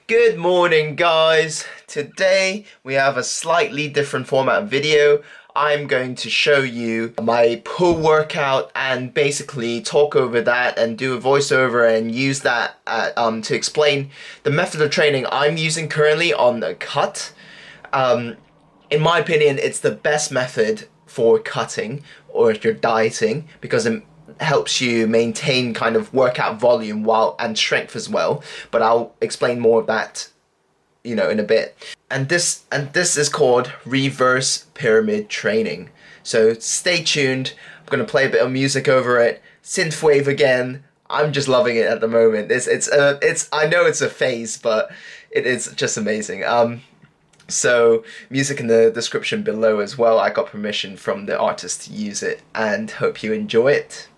Good morning, guys. Today we have a slightly different format of video. I'm going to show you my pull workout and basically talk over that and do a voiceover and use that to explain the method of training I'm using currently on the cut. In my opinion, it's the best method for cutting or if you're dieting because it helps you maintain kind of workout volume and strength as well. But I'll explain more of that, in a bit. And this is called reverse pyramid training. So stay tuned. I'm gonna play a bit of music over it. Synthwave again. I'm just loving it at the moment. I know it's a phase, but it is just amazing. So music in the description below as well. I got permission from the artist to use it and hope you enjoy it.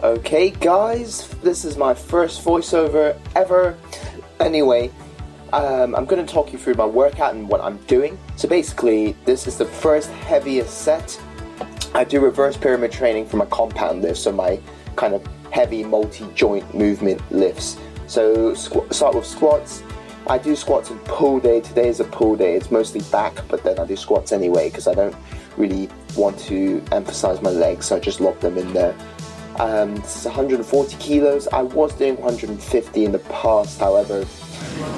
Okay guys, this is my first voiceover ever. Anyway, I'm going to talk you through my workout and what I'm doing. So basically, this is the first heaviest set. I do reverse pyramid training for my compound lift, so my kind of heavy multi-joint movement lifts. So start with squats. I do squats and pull day. Today is a pull day. It's mostly back, but then I do squats anyway because I don't really want to emphasize my legs, so I just lock them in there. This is 140 kilos. I was doing 150 in the past, however,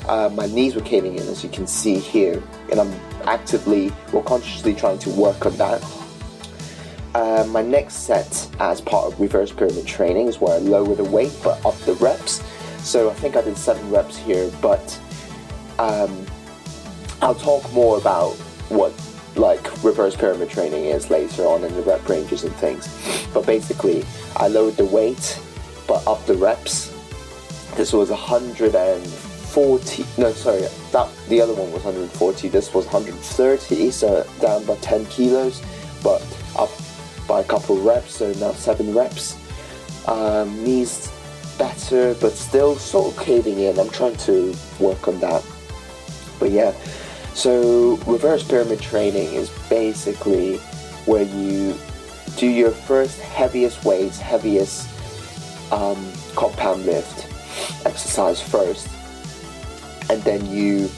my knees were caving in, as you can see here, and I'm actively or consciously trying to work on that. My next set, as part of reverse pyramid training, is where I lower the weight but up the reps. So I think I did 7 reps here, but I'll talk more about what reverse pyramid training is later on in the rep ranges and things. But basically, I lowered the weight but up the reps. This was 140, no sorry, the other one was 140, this was 130, so down by 10 kilos, but up by a couple reps, so now 7 reps. Knees better, but still sort of caving in. I'm trying to work on that. But yeah, so reverse pyramid training is basically where you do your first heaviest weights, heaviest compound lift exercise first, and then you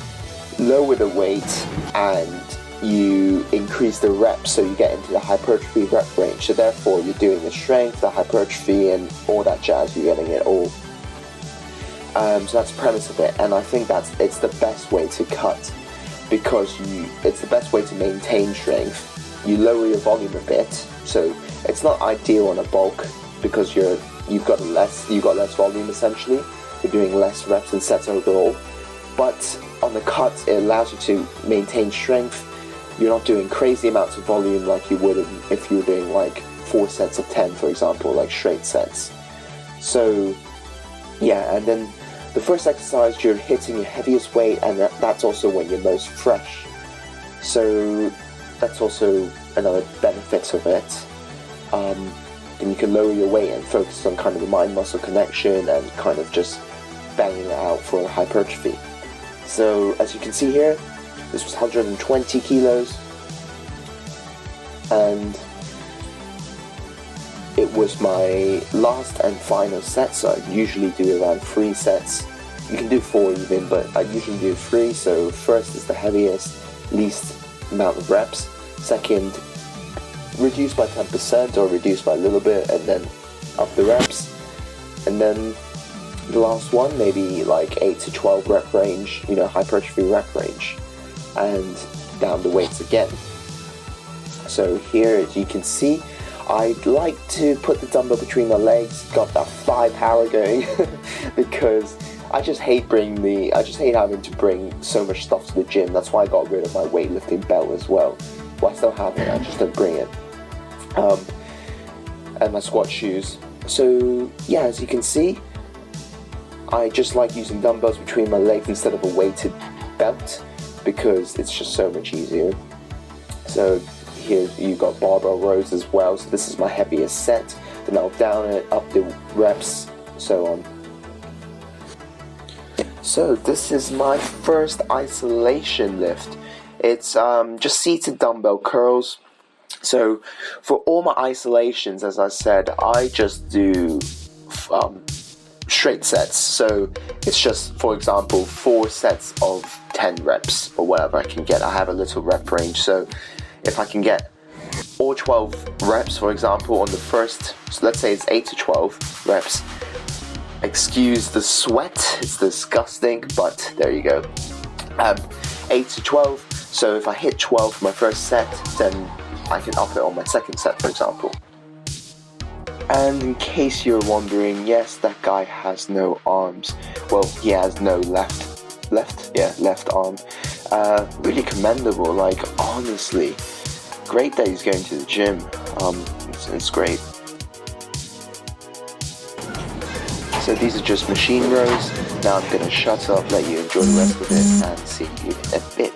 lower the weight and you increase the reps, so you get into the hypertrophy rep range. So therefore you're doing the strength, the hypertrophy, and all that jazz. You're getting it all. So that's the premise of it, and I think it's the best way to cut, because it's the best way to maintain strength. You lower your volume a bit, so it's not ideal on a bulk because you've got less volume essentially. You're doing less reps and sets overall. But on the cut, it allows you to maintain strength. You're not doing crazy amounts of volume like you would if you were doing like 4 sets of 10, for example, like straight sets. So yeah, and then the first exercise, you're hitting your heaviest weight, and that's also when you're most fresh. So that's also another benefit of it. Then you can lower your weight and focus on kind of the mind-muscle connection and kind of just banging it out for hypertrophy. So as you can see here, this was 120 kilos, and it was my last and final set. So I usually do around 3 sets. You can do 4 even, but I usually do 3. So first is the heaviest, least amount of reps. Second, reduce by 10% or reduce by a little bit, and then up the reps. And then the last one, maybe like 8 to 12 rep range, hypertrophy rep range, and down the weights again. So here, as you can see, I'd like to put the dumbbell between my legs, got that thigh power going, because I just hate having to bring so much stuff to the gym. That's why I got rid of my weightlifting belt as well. Well, I still have it, I just don't bring it. And my squat shoes. So yeah, as you can see, I just like using dumbbells between my legs instead of a weighted belt, because it's just so much easier. So here you've got barbell rows as well. So this is my heaviest set. Then I'll down it, up the reps, so on. So this is my first isolation lift. It's just seated dumbbell curls. So for all my isolations, as I said, I just do straight sets. So it's just, for example, 4 sets of 10 reps or whatever I can get. I have a little rep range, so if I can get all 12 reps, for example, on the first, so let's say it's 8 to 12 reps. Excuse the sweat, it's disgusting, but there you go. 8 to 12, so if I hit 12 for my first set, then I can up it on my second set, for example. And in case you're wondering, yes, that guy has no arms. Well, he has no left arm. Really commendable, like, honestly. Great that he's going to the gym. It's great. So these are just machine rows. Now I'm gonna shut up, let you enjoy the rest of it, and see you in a bit.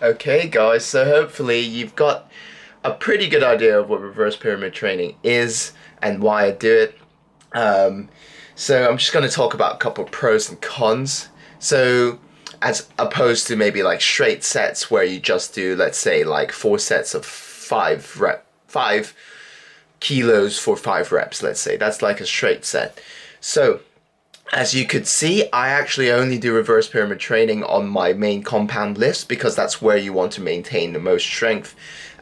Okay guys, so hopefully you've got a pretty good idea of what reverse pyramid training is and why I do it. So I'm just going to talk about a couple of pros and cons. So as opposed to maybe like straight sets where you just do, let's say, like 4 sets of 5 kilos for 5 reps, let's say. That's like a straight set. So as you could see, I actually only do reverse pyramid training on my main compound lifts because that's where you want to maintain the most strength.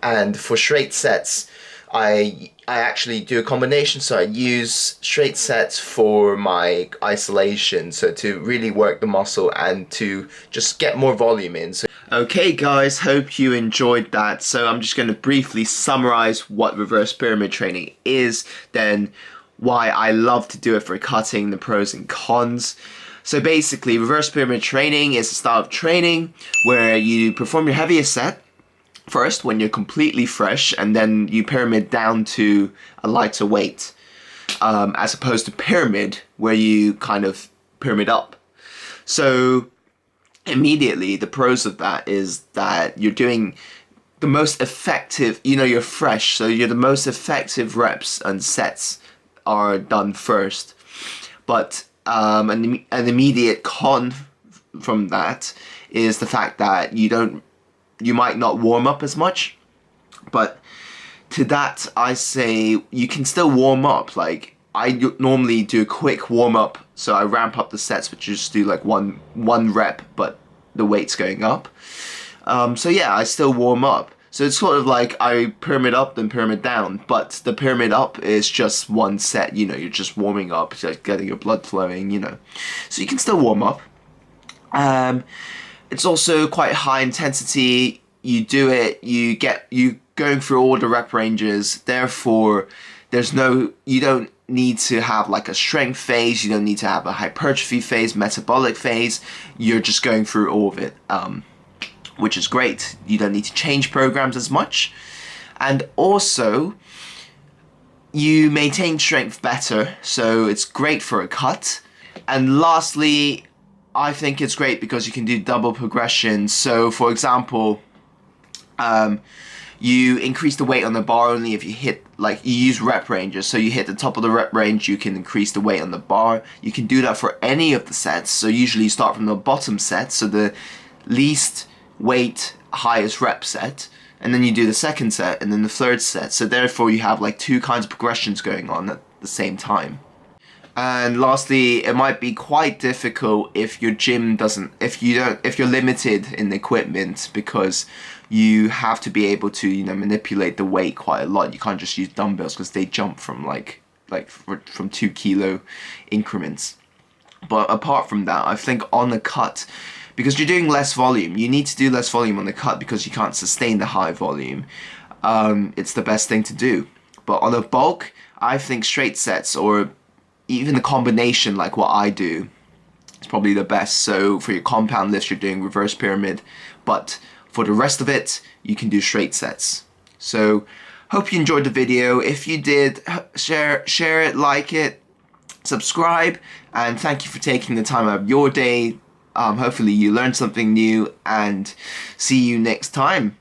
And for straight sets, I actually do a combination. So I use straight sets for my isolation, so to really work the muscle and to just get more volume in. So, okay guys, hope you enjoyed that. So I'm just going to briefly summarize what reverse pyramid training is, then why I love to do it for cutting, the pros and cons. So basically, reverse pyramid training is a style of training where you perform your heaviest set first when you're completely fresh, and then you pyramid down to a lighter weight, as opposed to pyramid where you kind of pyramid up. So immediately, the pros of that is that you're doing the most effective, you're fresh, so you're the most effective reps and sets are done first. But an immediate con from that is the fact that you might not warm up as much. But to that I say you can still warm up. Like I normally do a quick warm up, so I ramp up the sets, but just do like one rep, but the weight's going up. So yeah, I still warm up. So it's sort of like I pyramid up then pyramid down, but the pyramid up is just one set, you're just warming up, just getting your blood flowing, So you can still warm up. It's also quite high intensity. You do it, you going through all the rep ranges, therefore you don't need to have like a strength phase, you don't need to have a hypertrophy phase, metabolic phase, you're just going through all of it. Which is great. You don't need to change programs as much. And also, you maintain strength better, so it's great for a cut. And lastly, I think it's great because you can do double progression. So for example, you increase the weight on the bar only if you hit, like you use rep ranges. So you hit the top of the rep range, you can increase the weight on the bar. You can do that for any of the sets. So usually you start from the bottom set, so the least weight highest rep set, and then you do the second set and then the third set. So therefore you have like 2 kinds of progressions going on at the same time. And lastly, it might be quite difficult if your gym if you're limited in equipment, because you have to be able to manipulate the weight quite a lot. You can't just use dumbbells because they jump from from 2 kilo increments. But apart from that, I think on the cut, because you're doing less volume. You need to do less volume on the cut because you can't sustain the high volume. It's the best thing to do. But on a bulk, I think straight sets or even the combination like what I do is probably the best. So for your compound lifts, you're doing reverse pyramid, but for the rest of it, you can do straight sets. So hope you enjoyed the video. If you did, share it, like it, subscribe, and thank you for taking the time out of your day. Hopefully you learned something new, and see you next time.